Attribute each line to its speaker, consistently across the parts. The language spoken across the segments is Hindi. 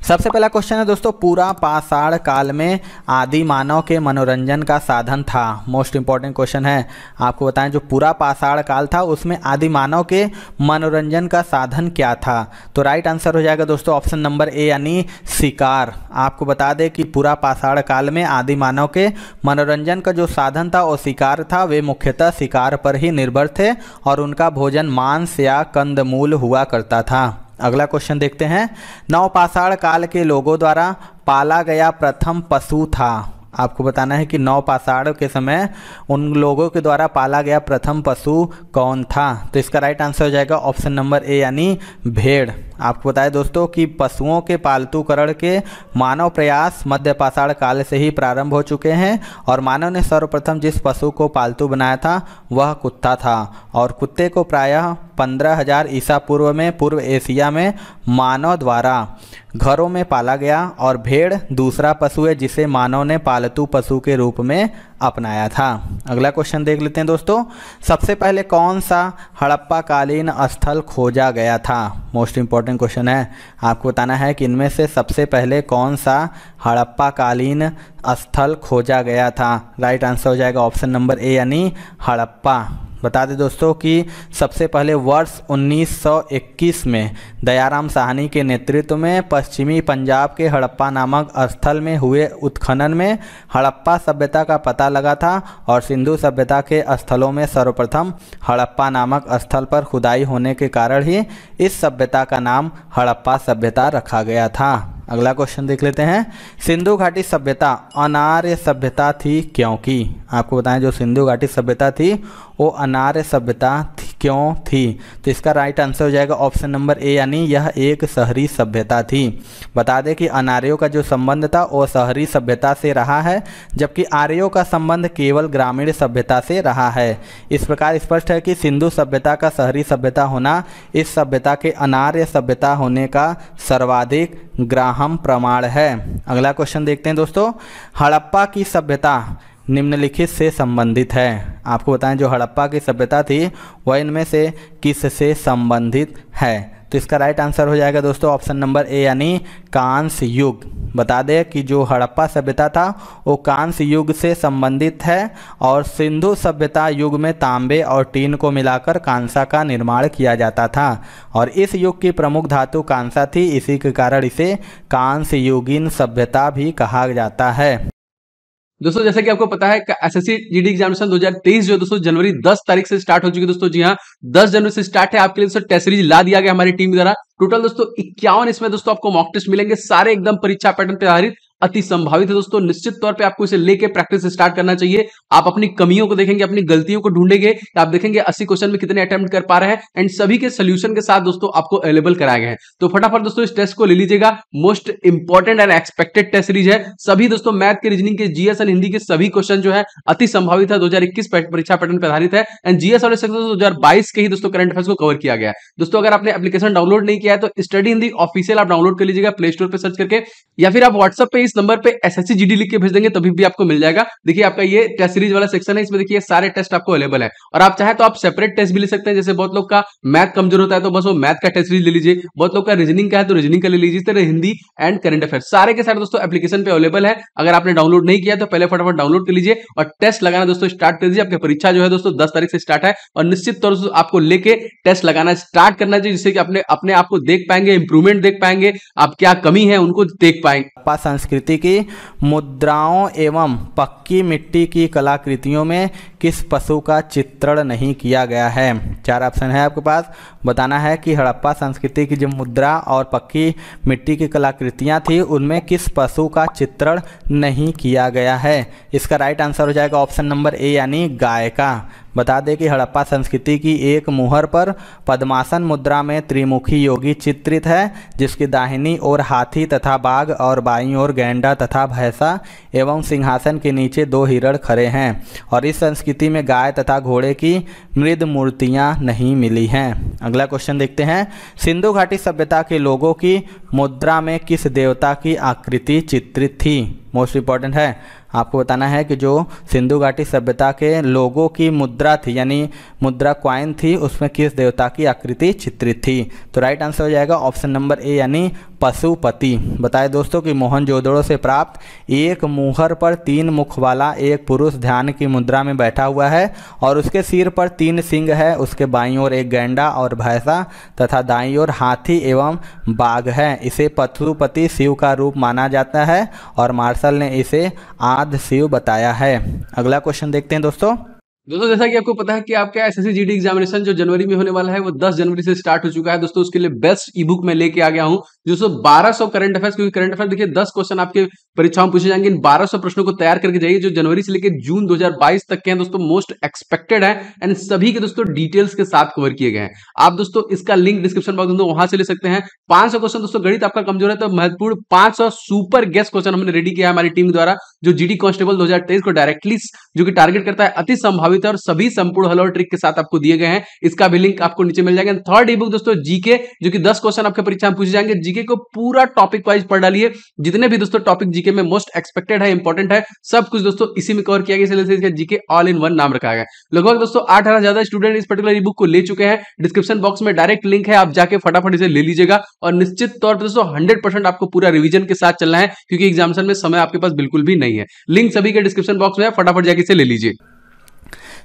Speaker 1: सबसे पहला क्वेश्चन है दोस्तों, पूरा पाषाण काल में आदि मानव के मनोरंजन का साधन था। मोस्ट इंपॉर्टेंट क्वेश्चन है, आपको बताएं जो पूरा पाषाण काल था उसमें आदि मानव के मनोरंजन का साधन क्या था। तो राइट आंसर हो जाएगा दोस्तों ऑप्शन नंबर ए यानी शिकार। आपको बता दें कि पूरा पाषाण काल में आदि मानव के मनोरंजन का जो साधन था वो शिकार था। वे मुख्यतः शिकार पर ही निर्भर थे और उनका भोजन मांस या कंदमूल हुआ करता था। अगला क्वेश्चन देखते हैं, नवपाषाण काल के लोगों द्वारा पाला गया प्रथम पशु था। आपको बताना है कि नवपाषाण के समय उन लोगों के द्वारा पाला गया प्रथम पशु कौन था। तो इसका राइट आंसर हो जाएगा ऑप्शन नंबर ए यानी भेड़। आपको बताएं दोस्तों कि पशुओं के पालतूकरण के मानव प्रयास मध्य पाषाण काल से ही प्रारंभ हो चुके हैं और मानव ने सर्वप्रथम जिस पशु को पालतू बनाया था वह कुत्ता था और कुत्ते को प्रायः 15,000 ईसा पूर्व में पूर्व एशिया में मानव द्वारा घरों में पाला गया और भेड़ दूसरा पशु है जिसे मानव ने पालतू पशु के रूप में अपनाया था। अगला क्वेश्चन देख लेते हैं दोस्तों, सबसे पहले कौन सा हड़प्पा कालीन स्थल खोजा गया था। मोस्ट इंपॉर्टेंट क्वेश्चन है, आपको बताना है कि इनमें से सबसे पहले कौन सा हड़प्पा कालीन स्थल खोजा गया था। राइट आंसर हो जाएगा ऑप्शन नंबर ए यानी हड़प्पा। बता दें दोस्तों कि सबसे पहले वर्ष 1921 में दयाराम साहनी के नेतृत्व में पश्चिमी पंजाब के हड़प्पा नामक स्थल में हुए उत्खनन में हड़प्पा सभ्यता का पता लगा था और सिंधु सभ्यता के स्थलों में सर्वप्रथम हड़प्पा नामक स्थल पर खुदाई होने के कारण ही इस सभ्यता का नाम हड़प्पा सभ्यता रखा गया था। अगला क्वेश्चन देख लेते हैं, सिंधु घाटी सभ्यता अनार्य सभ्यता थी क्योंकि। आपको बताएं जो सिंधु घाटी सभ्यता थी वो अनार्य सभ्यता थी क्यों थी। तो इसका राइट आंसर हो जाएगा ऑप्शन नंबर ए यानी यह एक शहरी सभ्यता थी। बता दें कि अनार्यों का जो संबंध था वो शहरी सभ्यता से रहा है जबकि आर्यों का संबंध केवल ग्रामीण सभ्यता से रहा है। इस प्रकार स्पष्ट है कि सिंधु सभ्यता का शहरी सभ्यता होना इस सभ्यता के अनार्य सभ्यता होने का सर्वाधिक ग्राह्य प्रमाण है। अगला क्वेश्चन देखते हैं दोस्तों, हड़प्पा की सभ्यता निम्नलिखित से संबंधित है। आपको बताएं जो हड़प्पा की सभ्यता थी वह इनमें से किस से संबंधित है। तो इसका राइट आंसर हो जाएगा दोस्तों ऑप्शन नंबर ए यानी कांस्य युग। बता दें कि जो हड़प्पा सभ्यता था वो कांस्य युग से संबंधित है और सिंधु सभ्यता युग में तांबे और टीन को मिलाकर कांसा का निर्माण किया जाता था और इस युग की प्रमुख धातु कांसा थी। इसी के कारण इसे कांस्य युगीन सभ्यता भी कहा जाता है।
Speaker 2: दोस्तों जैसे कि आपको पता है एसएससी जीडी एग्जामिनेशन 2023 जो दोस्तों जनवरी 10 तारीख से स्टार्ट हो चुकी है दोस्तों। जी हाँ, 10 जनवरी से स्टार्ट है। आपके लिए दोस्तों टेस्ट सीरीज ला दिया गया हमारी टीम द्वारा। टोटल दोस्तों 51 इसमें दोस्तों आपको मॉक टेस्ट मिलेंगे, सारे एकदम परीक्षा पैटर्न पे आधारित अति संभावित है दोस्तों। निश्चित तौर पे आपको इसे लेके प्रैक्टिस स्टार्ट करना चाहिए। आप अपनी कमियों को देखेंगे, अपनी गलतियों को ढूंढेंगे, आप देखेंगे 80 क्वेश्चन में कितने अटेम्प्ट कर पा रहे हैं एंड सभी के सोल्यूशन के साथ दोस्तों आपको अवेलेबल कराए गए हैं। तो फटाफट दोस्तों इस टेस्ट को ले लीजिएगा। Most important and expected test series है। सभी दोस्तों मैथ के, रीजनिंग के, जीएस एंड हिंदी के सभी क्वेश्चन जो है अति संभावित है, 2021 परीक्षा पैटर्न पर आधारित है एंड जीएस वाले सेक्शन 2022 के ही दोस्तों करंट अफेयर्स को कवर किया गया है। दोस्तों अगर आपने एप्लीकेशन डाउनलोड नहीं किया है तो स्टडी हिंदी ऑफिशियल आप डाउनलोड कर लीजिएगा प्ले स्टोर पर सर्च करके, या फिर आप व्हाट्सएप पे इस नंबर पे एसएससी जीडी लिख के भेज देंगे तभी भी आपको मिल जाएगा। देखिए आपका ये टेस्ट सीरीज वाला सेक्शन है, इसमें देखिए सारे टेस्ट आपको अवेलेबल है और आप चाहे तो आप सेपरेट टेस्ट भी ले सकते हैं। जैसे बहुत लोग का मैथ कमजोर होता है तो बस वो मैथ का टेस्ट सीरीज ले लीजिए, बहुत लोग का रीजनिंग का है तो रीजनिंग का ले लीजिए। इस तरह हिंदी एंड करंट अफेयर सारे के सारे दोस्तों एप्लीकेशन पे अवेलेबल है। अगर आपने डाउनलोड नहीं किया तो पहले फटाफट डाउनलोड कर लीजिए और टेस्ट लगाना दोस्तों स्टार्ट कर दीजिए। आपकी परीक्षा जो है दोस्तों 10 तारीख से स्टार्ट है और निश्चित तौर से आपको लेके टेस्ट लगाना स्टार्ट करना चाहिए, जिससे कि अपने आप को देख पाएंगे, इंप्रूवमेंट देख पाएंगे, आप क्या कमी है उनको देख पाएंगे।
Speaker 1: संस्कृति की मुद्राओं एवं पक्की मिट्टी की कलाकृतियों में किस पशु का चित्रण नहीं किया गया है। 4 ऑप्शन है आपके पास। बताना है कि हड़प्पा संस्कृति की जो मुद्रा और पक्की मिट्टी की कलाकृतियां थी उनमें किस पशु का चित्रण नहीं किया गया है। इसका राइट आंसर हो जाएगा ऑप्शन नंबर ए यानी गाय का। बता दें कि हड़प्पा संस्कृति की एक मुहर पर पद्मासन मुद्रा में त्रिमुखी योगी चित्रित है, जिसकी दाहिनी ओर हाथी तथा बाघ और बाईं ओर गैंडा तथा भैंसा एवं सिंहासन के नीचे 2 हिरण खड़े हैं और इस संस्कृति में गाय तथा घोड़े की मृद मूर्तियां नहीं मिली हैं। अगला क्वेश्चन देखते हैं, सिंधु घाटी सभ्यता के लोगों की मुद्रा में किस देवता की आकृति चित्रित थी। मोस्ट इंपॉर्टेंट है, आपको बताना है कि जो सिंधु घाटी सभ्यता के लोगों की मुद्रा थी यानी मुद्रा क्वाइन थी उसमें किस देवता की आकृति चित्रित थी? तो राइट आंसर हो जाएगा ऑप्शन नंबर ए यानी पशुपति। बताए दोस्तों कि मोहनजोदड़ो से प्राप्त एक मुहर पर 3 मुख वाला एक पुरुष ध्यान की मुद्रा में बैठा हुआ है और उसके सिर पर 3 सिंग है, उसके बाईं ओर एक गैंडा और भैंसा तथा दाईं ओर हाथी एवं बाघ है। इसे पशुपति शिव का रूप माना जाता है और मार्शल ने इसे आदि शिव बताया है। अगला क्वेश्चन देखते हैं दोस्तों।
Speaker 2: जैसा कि आपको पता है कि आपका एसएससी जीडी एग्जामिनेशन जो जनवरी में होने वाला है वो 10 जनवरी से स्टार्ट हो चुका है दोस्तों। उसके लिए बेस्ट ई बुक मैं लेके आ गया हूं दोस्तों 1200 करंट अफेयर्स, क्योंकि करंट अफेयर्स देखिए 10 क्वेश्चन आपके परीक्षाओं में पूछे जाएंगे। इन 1200 प्रश्नों को तैयार करके जाइए जो जनवरी से लेकर जून 2022 तक के हैं दोस्तों, मोस्ट एक्सपेक्टेड है एंड सभी के दोस्तों डिटेल्स के साथ कवर किए गए हैं। आप दोस्तों इसका लिंक डिस्क्रिप्शन बॉक्स में वहां से ले सकते हैं। 500 क्वेश्चन दोस्तों, गणित आपका कमजोर है तो महत्वपूर्ण 500 सुपर गेस्ट क्वेश्चन हमने रेडी किया है हमारी टीम द्वारा, जो जीडी कांस्टेबल 2023 को डायरेक्टली जो कि टारगेट करता है अति संभावित है और सभी संपूर्ण हल और ट्रिक के साथ आपको दिए गए हैं। इसका भी लिंक आपको नीचे मिल जाएगा। थर्ड ई बुक दोस्तों जीके, जो कि 10 क्वेश्चन आपके परीक्षा में पूछे जाएंगे। जीके को पूरा टॉपिक वाइज पढ़ डालिए, जितने भी दोस्तों टॉपिक जीके में मोस्ट एक्सपेक्टेड है, इंपॉर्टेंट है, सब कुछ दोस्तों इसी में कवर किया गया, इसलिए जीके ऑल इन वन नाम रखा गया। लगभग दोस्तों 8,000 ज्यादा स्टूडेंट इस पर्टिकुलर ई बुक को ले चुके हैं। डिस्क्रिप्शन बॉक्स में डायरेक्ट लिंक है, आप जाके फटाफट इसे ले लीजिएगा और निश्चित तौर पर दोस्तों 100% आपको पूरा रिवीजन के साथ चलना है, क्योंकि एग्जामिनेशन में समय आपके पास बिल्कुल भी नहीं है। लिंक सभी के डिस्क्रिप्शन बॉक्स में है, फटाफट जाके इसे ले लीजिए।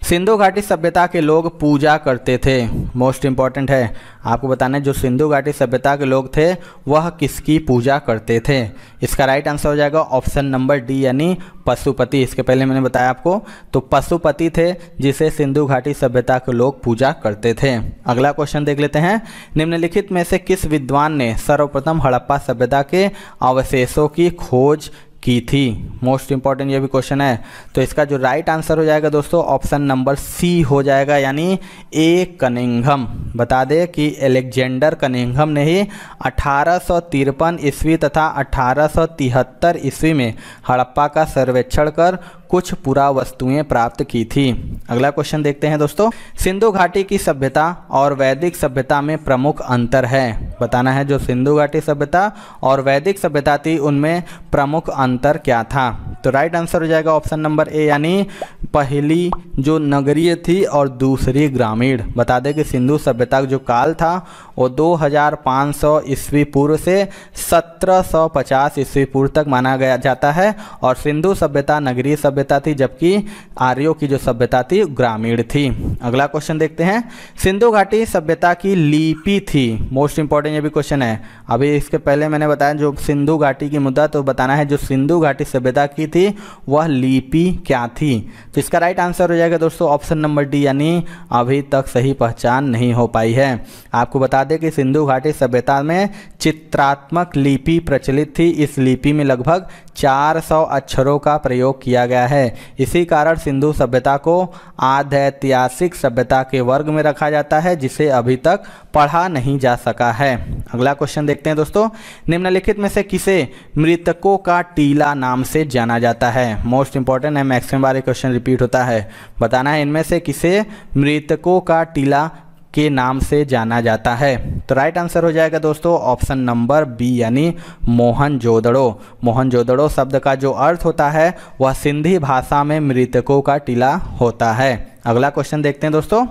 Speaker 1: सिंधु घाटी सभ्यता के लोग पूजा करते थे, मोस्ट इंपॉर्टेंट है आपको बताना है, जो सिंधु घाटी सभ्यता के लोग थे वह किसकी पूजा करते थे? इसका राइट आंसर हो जाएगा ऑप्शन नंबर डी यानी पशुपति। इसके पहले मैंने बताया आपको, तो पशुपति थे जिसे सिंधु घाटी सभ्यता के लोग पूजा करते थे। अगला क्वेश्चन देख लेते हैं। निम्नलिखित में से किस विद्वान ने सर्वप्रथम हड़प्पा सभ्यता के अवशेषों की खोज की थी? मोस्ट इंपॉर्टेंट ये भी क्वेश्चन है। तो इसका जो राइट आंसर हो जाएगा दोस्तों ऑप्शन नंबर सी हो जाएगा यानी ए कनिंघम। बता दें कि एलेक्जेंडर कनिंघम ने ही 1853 ईस्वी तथा 1873 ईस्वी में हड़प्पा का सर्वेक्षण कर कुछ पुरावस्तुएं प्राप्त की थी। अगला क्वेश्चन देखते हैं दोस्तों। सिंधु घाटी की सभ्यता और वैदिक सभ्यता में प्रमुख अंतर है। बताना है जो सिंधु घाटी सभ्यता और वैदिक सभ्यता थी उनमें प्रमुख अंतर क्या था? तो राइट आंसर हो जाएगा ऑप्शन नंबर ए यानी पहली जो नगरीय थी और दूसरी ग्रामीण। बता दें कि सिंधु सभ्यता का जो काल था वो 2500 ईस्वी पूर्व से 1750 ईस्वी पूर्व तक माना गया जाता है और सिंधु सभ्यता नगरीय सभ्यता थी, जबकि आर्यों की जो सभ्यता थी ग्रामीण थी। अगला क्वेश्चन देखते हैं। सिंधु घाटी सभ्यता की लिपि थी, मोस्ट इंपॉर्टेंट ये भी क्वेश्चन है। अभी इसके पहले मैंने बताया जो सिंधु घाटी की मुद्दा, तो बताना है जो सिंधु घाटी सभ्यता की थी वह लिपि क्या थी? तो इसका राइट आंसर हो जाएगा दोस्तों ऑप्शन नंबर डी यानी अभी तक सही पहचान नहीं हो पाई है। आपको बता दें कि सिंधु घाटी सभ्यता में चित्रात्मक लिपि प्रचलित थी। इस लिपि में लगभग 400 अक्षरों का प्रयोग किया गया है। इसी कारण सिंधु सभ्यता को आध्यैतिहासिक सभ्यता के वर्ग में रखा जाता है, जिसे अभी तक पढ़ा नहीं जा सका है। अगला क्वेश्चन देखते हैं दोस्तों। निम्नलिखित में से किसे मृतकों का टीला नाम से जाना जाता है? मोस्ट इंपॉर्टेंट है, मैक्सिमम बार क्वेश्चन रिपीट होता है। बताना है इनमें से किसे मृतकों का टीला के नाम से जाना जाता है? तो राइट आंसर हो जाएगा दोस्तों ऑप्शन नंबर बी यानी मोहनजोदड़ो। मोहनजोदड़ो शब्द का जो अर्थ होता है वह सिंधी भाषा में मृतकों का टीला होता है। अगला क्वेश्चन देखते हैं दोस्तों।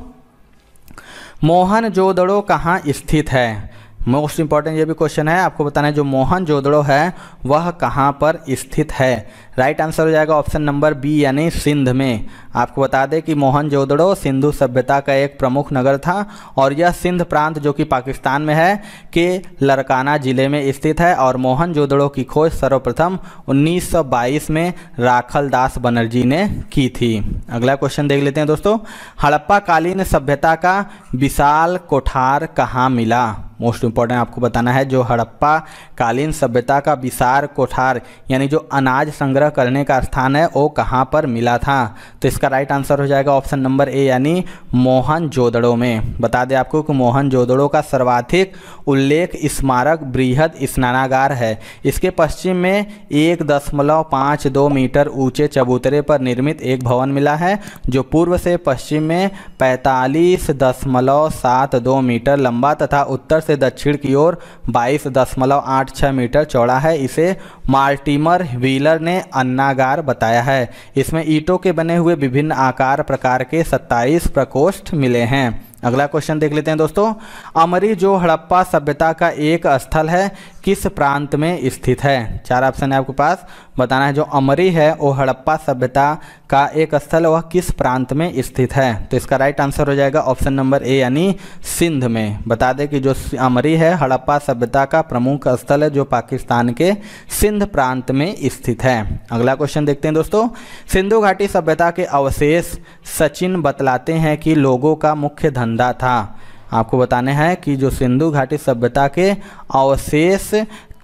Speaker 1: मोहनजोदड़ो कहाँ स्थित है? मोस्ट इंपॉर्टेंट ये भी क्वेश्चन है, आपको बताना है जो मोहनजोदड़ो है वह कहाँ पर स्थित है? राइट आंसर हो जाएगा ऑप्शन नंबर बी यानी सिंध में। आपको बता दें कि मोहनजोदड़ो सिंधु सभ्यता का एक प्रमुख नगर था और यह सिंध प्रांत जो कि पाकिस्तान में है के लरकाना जिले में स्थित है और मोहनजोदड़ो की खोज सर्वप्रथम 1922 में राखल दास बनर्जी ने की थी। अगला क्वेश्चन देख लेते हैं दोस्तों। हड़प्पा कालीन सभ्यता का विशाल कोठार कहाँ मिला? मोस्ट इंपॉर्टेंट आपको बताना है जो हड़प्पा कालीन सभ्यता का विशाल कोठार यानी जो अनाज संग्रह करने का स्थान है वो कहाँ पर मिला था? तो इसका राइट आंसर हो जाएगा ऑप्शन नंबर ए यानी मोहनजोदड़ो में। बता दें आपको कि मोहनजोदड़ो का सर्वाधिक उल्लेख स्मारक बृहद स्नानागार है। इसके पश्चिम में 1.52 मीटर ऊंचे चबूतरे पर निर्मित एक भवन मिला है जो पूर्व से पश्चिम में 45.72 मीटर लंबा तथा उत्तर से दक्षिण की ओर 22.86 मीटर चौड़ा है। इसे मार्टिमर व्हीलर ने अन्नागार बताया है। इसमें ईंटों के बने हुए विभिन्न आकार प्रकार के 27 प्रकोष्ठ मिले हैं। अगला क्वेश्चन देख लेते हैं दोस्तों। अमरी जो हड़प्पा सभ्यता का एक स्थल है किस प्रांत में स्थित है? 4 ऑप्शन है आपके पास, बताना है। जो अमरी है वो हड़प्पा सभ्यता का एक स्थल है, वह किस प्रांत में स्थित है? तो इसका राइट आंसर हो जाएगा ऑप्शन नंबर ए यानी सिंध में। बता दें कि जो अमरी है हड़प्पा सभ्यता का प्रमुख स्थल है जो पाकिस्तान के सिंध प्रांत में स्थित है। अगला क्वेश्चन देखते हैं दोस्तों। सिंधु घाटी सभ्यता के अवशेष सचिन बतलाते हैं कि लोगों का मुख्य धंधा था। आपको बताने हैं कि जो सिंधु घाटी सभ्यता के अवशेष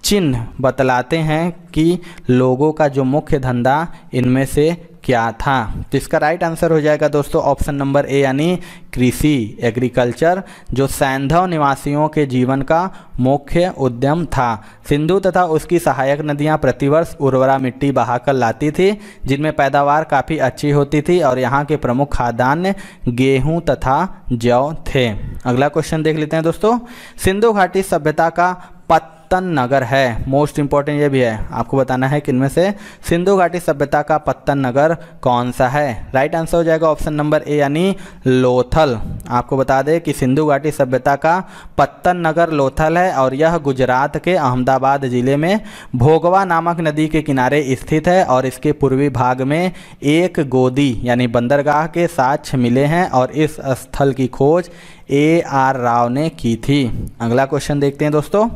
Speaker 1: चिन्ह बतलाते हैं कि लोगों का जो मुख्य धंधा इनमें से क्या था। तो इसका राइट आंसर हो जाएगा दोस्तों ऑप्शन नंबर ए यानी कृषि, एग्रीकल्चर, जो सैंधव निवासियों के जीवन का मुख्य उद्यम था। सिंधु तथा उसकी सहायक नदियां प्रतिवर्ष उर्वरा मिट्टी बहाकर लाती थी जिनमें पैदावार काफ़ी अच्छी होती थी और यहाँ के प्रमुख खाद्यान्न गेहूं तथा जौ थे। अगला क्वेश्चन देख लेते हैं दोस्तों। सिंधु घाटी सभ्यता का पत्तन नगर है, मोस्ट इंपॉर्टेंट ये भी है, आपको बताना है कि इनमें से सिंधु घाटी सभ्यता का पत्तन नगर कौन सा है। राइट आंसर हो जाएगा ऑप्शन नंबर ए यानी लोथल। आपको बता दें कि सिंधु घाटी सभ्यता का पत्तन नगर लोथल है और यह गुजरात के अहमदाबाद जिले में भोगवा नामक नदी के किनारे स्थित है और इसके पूर्वी भाग में एक गोदी यानी बंदरगाह के साक्ष्य मिले हैं और इस स्थल की खोज AR राव ने की थी। अगला क्वेश्चन देखते हैं दोस्तों।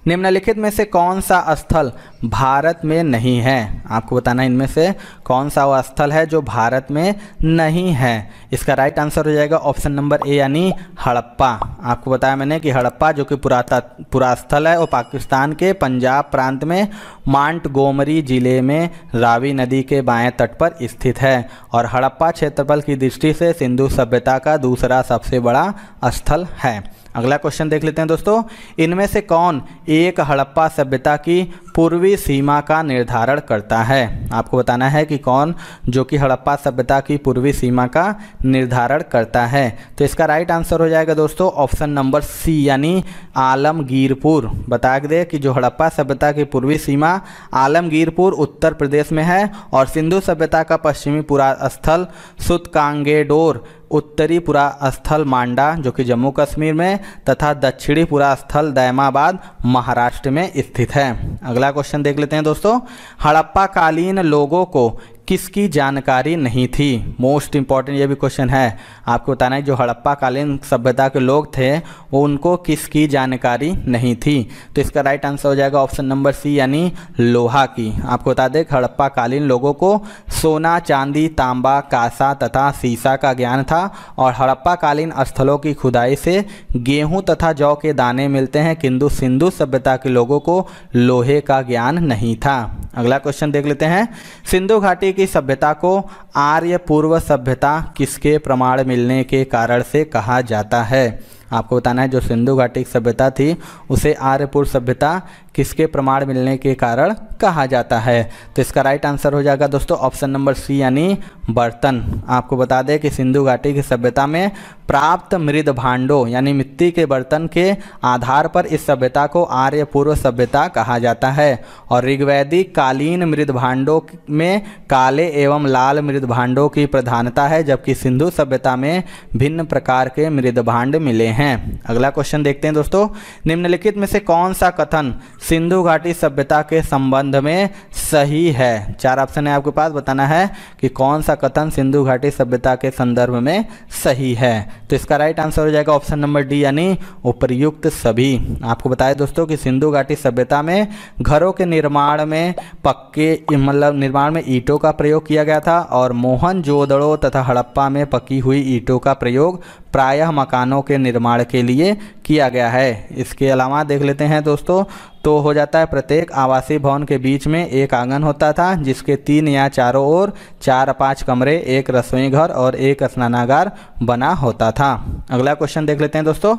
Speaker 1: निम्नलिखित में से कौन सा स्थल भारत में नहीं है? आपको बताना है इनमें से कौन सा वह स्थल है जो भारत में नहीं है। इसका राइट आंसर हो जाएगा ऑप्शन नंबर ए यानी हड़प्पा। आपको बताया मैंने कि हड़प्पा जो कि पुरा स्थल है वो पाकिस्तान के पंजाब प्रांत में मांटगोमरी जिले में रावी नदी के बाएं तट पर स्थित है और हड़प्पा क्षेत्रफल की दृष्टि से सिंधु सभ्यता का दूसरा सबसे बड़ा स्थल है। अगला क्वेश्चन देख लेते हैं दोस्तों। इनमें से कौन एक हड़प्पा सभ्यता की पूर्वी सीमा का निर्धारण करता है? आपको बताना है कि कौन जो कि हड़प्पा सभ्यता की पूर्वी सीमा का निर्धारण करता है। तो इसका राइट आंसर हो जाएगा दोस्तों ऑप्शन नंबर सी यानी आलमगीरपुर। बता दें कि जो हड़प्पा सभ्यता की पूर्वी सीमा आलमगीरपुर उत्तर प्रदेश में है और सिंधु सभ्यता का पश्चिमी पुरास्थल सुतकांगेडोर, उत्तरी पुरास्थल मांडा जो कि जम्मू कश्मीर में तथा दक्षिणी पुरास्थल दैमाबाद महाराष्ट्र में स्थित है। अगला क्वेश्चन देख लेते हैं दोस्तों। हड़प्पा कालीन लोगों को किसकी जानकारी नहीं थी? मोस्ट इंपॉर्टेंट ये भी क्वेश्चन है। आपको बताना है जो हड़प्पा कालीन सभ्यता के लोग थे वो उनको किसकी जानकारी नहीं थी। तो इसका राइट आंसर हो जाएगा ऑप्शन नंबर सी यानी लोहा की। आपको बता दें हड़प्पा कालीन लोगों को सोना, चांदी, तांबा, कांसा तथा सीसा का ज्ञान था और हड़प्पा कालीन स्थलों की खुदाई से गेहूँ तथा जौ के दाने मिलते हैं किंतु सिंधु सभ्यता के लोगों को लोहे का ज्ञान नहीं था। अगला क्वेश्चन देख लेते हैं। सिंधु घाटी की सभ्यता को आर्य पूर्व सभ्यता किसके प्रमाण मिलने के कारण से कहा जाता है? आपको बताना है जो सिंधु घाटी की सभ्यता थी उसे आर्य पूर्व सभ्यता किसके प्रमाण मिलने के कारण कहा जाता है। तो इसका राइट आंसर हो जाएगा दोस्तों ऑप्शन नंबर सी यानी बर्तन। आपको बता दें कि सिंधु घाटी की सभ्यता में प्राप्त मृद भांडों यानी मिट्टी के बर्तन के आधार पर इस सभ्यता को आर्य पूर्व सभ्यता कहा जाता है और ऋग्वैदिक कालीन मृद भांडों में काले एवं लाल मृद भांडों की प्रधानता है जबकि सिंधु सभ्यता में भिन्न प्रकार के मृद भांड मिले हैं। अगला क्वेश्चन देखते हैं दोस्तों। निम्नलिखित में से कौन सा कथन सिंधु घाटी सभ्यता के संबंध में सही है? 4 ऑप्शन है आपके पास, बताना है कि कौन सा कथन सिंधु घाटी सभ्यता के संदर्भ में सही है। तो इसका राइट आंसर हो जाएगा ऑप्शन नंबर डी यानी उपर्युक्त सभी। आपको बताया दोस्तों कि सिंधु घाटी सभ्यता में घरों के निर्माण में निर्माण में ईंटों का प्रयोग किया गया था और मोहनजोदड़ो तथा हड़प्पा में पकी हुई ईंटों का प्रयोग प्रायः मकानों के निर्माण के लिए किया गया है। इसके अलावा देख लेते हैं दोस्तों तो हो जाता है प्रत्येक आवासीय भवन के बीच में एक आंगन होता था जिसके 3 या चारों ओर 4-5 कमरे, एक रसोई घर और एक स्नानागार बना होता था। अगला क्वेश्चन देख लेते हैं दोस्तों।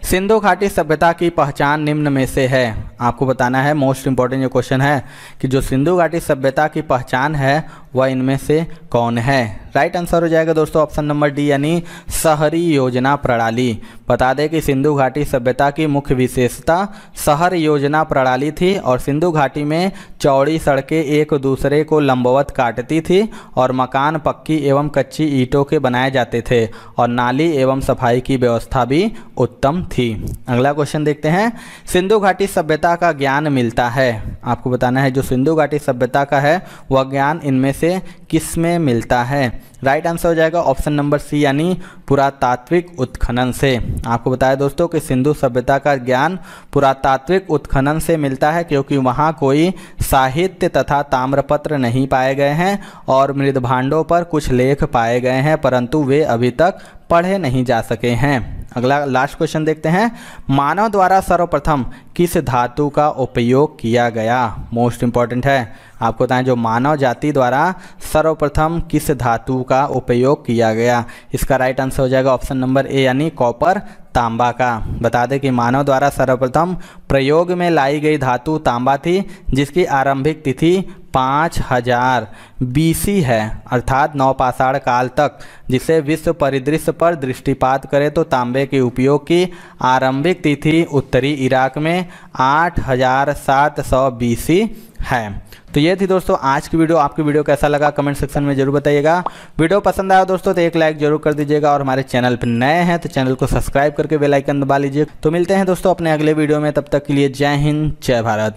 Speaker 1: सिंधु घाटी सभ्यता की पहचान निम्न में से है। आपको बताना है, मोस्ट इंपॉर्टेंट जो क्वेश्चन है कि जो सिंधु घाटी सभ्यता की पहचान है वह इनमें से कौन है? राइट आंसर हो जाएगा दोस्तों ऑप्शन नंबर डी यानी शहरी योजना प्रणाली। बता दें कि सिंधु घाटी सभ्यता की मुख्य विशेषता शहर योजना प्रणाली थी और सिंधु घाटी में चौड़ी सड़कें एक दूसरे को लंबवत काटती थी और मकान पक्की एवं कच्ची ईंटों के बनाए जाते थे और नाली एवं सफाई की व्यवस्था भी उत्तम थी। अगला क्वेश्चन देखते हैं। सिंधु घाटी सभ्यता का ज्ञान मिलता है, आपको बताना है जो सिंधु घाटी सभ्यता का है वह ज्ञान इनमें से किस में मिलता है? राइट आंसर हो जाएगा ऑप्शन नंबर सी यानी पुरातात्विक उत्खनन से। आपको बताया दोस्तों कि सिंधु सभ्यता का ज्ञान पुरातात्विक उत्खनन से मिलता है क्योंकि वहाँ कोई साहित्य तथा ताम्रपत्र नहीं पाए गए हैं और मृदभांडों पर कुछ लेख पाए गए हैं परंतु वे अभी तक पढ़े नहीं जा सके हैं। अगला लास्ट क्वेश्चन देखते हैं। मानव द्वारा सर्वप्रथम किस धातु का उपयोग किया गया? मोस्ट इंपॉर्टेंट है। आपको बताएं जो मानव जाति द्वारा सर्वप्रथम किस धातु का उपयोग किया गया? इसका राइट आंसर हो जाएगा ऑप्शन नंबर ए यानी कॉपर तांबा का। बता दें कि मानव द्वारा सर्वप्रथम प्रयोग में लाई गई धातु तांबा थी जिसकी आरंभिक तिथि 5000 BC है अर्थात नवपाषाण काल तक, जिसे विश्व परिदृश्य पर दृष्टिपात करें तो तांबे के उपयोग की आरंभिक तिथि उत्तरी इराक में 8700 BC है। तो ये थी दोस्तों आज की वीडियो। आपकी वीडियो कैसा लगा कमेंट सेक्शन में जरूर बताइएगा। वीडियो पसंद आया दोस्तों तो एक लाइक जरूर कर दीजिएगा और हमारे चैनल पर नए हैं तो चैनल को सब्सक्राइब करके बेल आइकन दबा लीजिए। तो मिलते हैं दोस्तों अपने अगले वीडियो में, तब तक के लिए जय हिंद जय भारत।